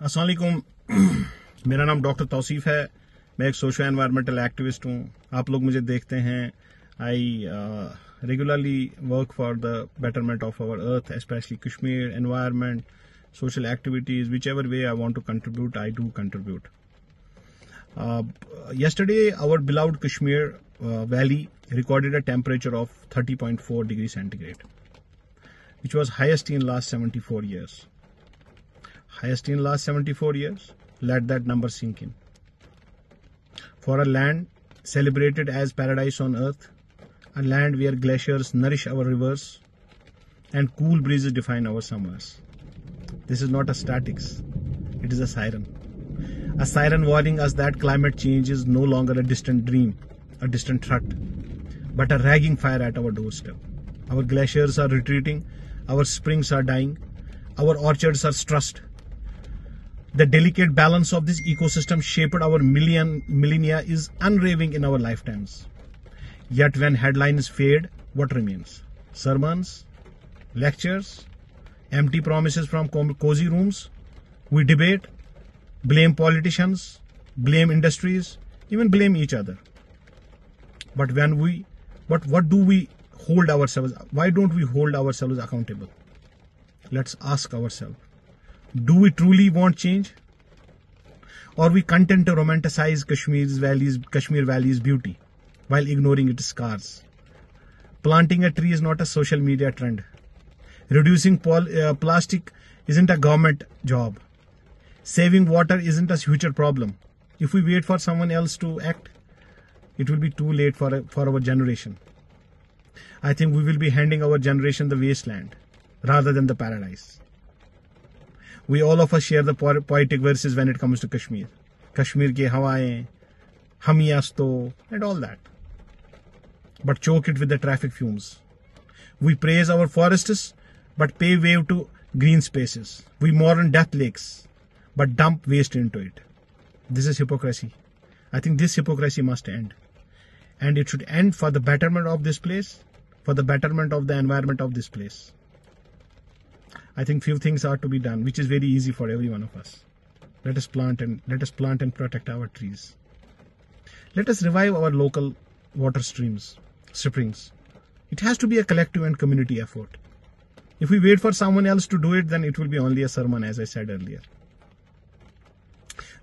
अस्सलाम वालेकुम। मेरा नाम डॉक्टर तौसीफ है। मैं एक सोशल एनवायरमेंटल एक्टिविस्ट हूँ। आप लोग मुझे देखते हैं। I regularly work for the betterment of our earth, specially Kashmir, environment, social activities, whichever way I want to contribute, I do contribute. Yesterday, our beloved Kashmir Valley recorded a temperature of 30.4 degrees centigrade, which was highest in last 74 years. Highest in last 74 years. Let that number sink in. For a land celebrated as paradise on earth, a land where glaciers nourish our rivers and cool breezes define our summers. This is not a statics, it is a siren warning us that climate change is no longer a distant dream, a distant threat, but a raging fire at our doorstep. Our glaciers are retreating, our springs are dying, our orchards are stressed. The delicate balance of this ecosystem shaped our millennia is unraving in our lifetimes. Yet when headlines fade, what remains? Sermons, lectures, empty promises from cozy rooms. We debate, blame politicians, blame industries, even blame each other. But what do we hold ourselves? Why don't we hold ourselves accountable? Let's ask ourselves, do we truly want change? Or are we content to romanticize Kashmir Valley's beauty while ignoring its scars? Planting a tree is not a social media trend. Reducing plastic isn't a government job. Saving water isn't a future problem. If we wait for someone else to act, it will be too late for our generation. I think we will be handing our generation the wasteland rather than the paradise. We all of us share the poetic verses when it comes to Kashmir. Kashmir ki hawaein, hum hi asto, and all that. But choke it with the traffic fumes. We praise our forests, but pay way to green spaces. We mourn death lakes, but dump waste into it. This is hypocrisy. I think this hypocrisy must end. And it should end for the betterment of this place, for the betterment of the environment of this place. I think few things are to be done, which is very easy for every one of us. Let us plant and protect our trees. Let us revive our local water springs. It has to be a collective and community effort. If we wait for someone else to do it, then it will be only a sermon, as I said earlier.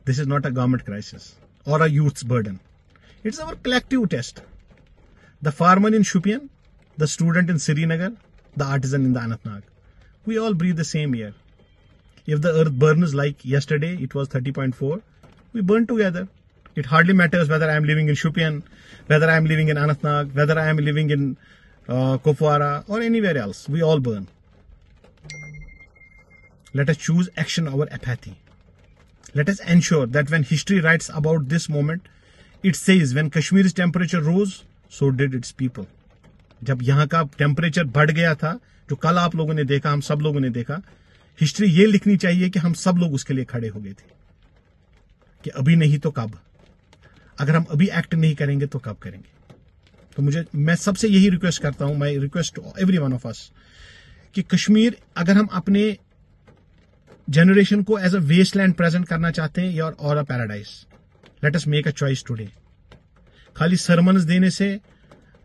This is not a government crisis or a youth's burden. It's our collective test. The farmer in Shupian, the student in Srinagar, the artisan in the Anantnag. We all breathe the same air. If the earth burns like yesterday, it was 30.4, we burn together. It hardly matters whether I am living in Shupian, whether I am living in Anantnag, whether I am living in Kupwara or anywhere else. We all burn. Let us choose action over apathy. Let us ensure that when history writes about this moment, it says when Kashmir's temperature rose, so did its people. जब यहाँ का temperature बढ़ गया था, जो कल आप लोगों ने देखा, हम सब लोगों ने देखा, हिस्ट्री ये लिखनी चाहिए कि हम सब लोग उसके लिए खड़े हो गए थे कि अभी नहीं तो कब। अगर हम अभी एक्ट नहीं करेंगे तो कब करेंगे? तो मैं सबसे यही रिक्वेस्ट करता हूं, my request to every one of us, कि कश्मीर अगर हम अपने जनरेशन को एज अ वेस्टलैंड प्रेजेंट करना चाहते हैं और a paradise, let us make a choice today. खाली सरमन्स देने से,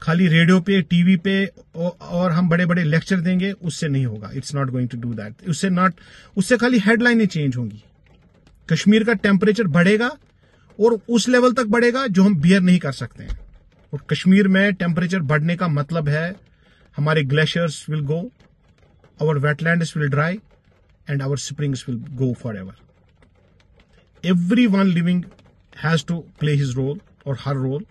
खाली रेडियो पे, टीवी पे और हम बड़े बड़े लेक्चर देंगे, उससे नहीं होगा। It's not going to do that. उससे खाली हेडलाइनें चेंज होंगी। कश्मीर का टेम्परेचर बढ़ेगा और उस लेवल तक बढ़ेगा जो हम बियर नहीं कर सकते हैं। और कश्मीर में टेम्परेचर बढ़ने का मतलब है हमारे glaciers will go, our wetlands will dry, and our springs will go forever. Everyone living has to play his role or her role.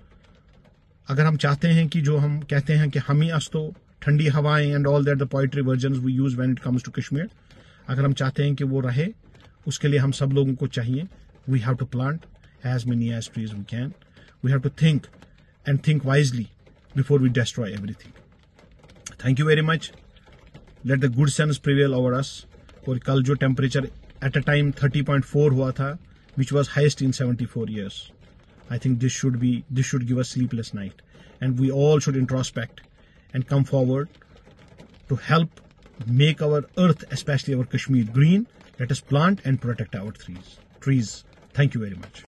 अगर हम चाहते हैं कि जो हम कहते हैं कि हम ही अस्तो, ठंडी हवाएं and all that the poetry versions we use when it comes to Kashmir, अगर हम चाहते हैं कि वो रहे, उसके लिए हम सब लोगों को चाहिए, we have to plant as many as trees we can. We have to think and think wisely before we destroy everything. Thank you very much. Let the good sense prevail over us. और कल जो temperature at a time 30.4 हुआ था, which was highest in 74 years. I think this should give us sleepless night, and we all should introspect and come forward to help make our earth, especially our Kashmir, green Let us plant and protect our trees. Thank you very much.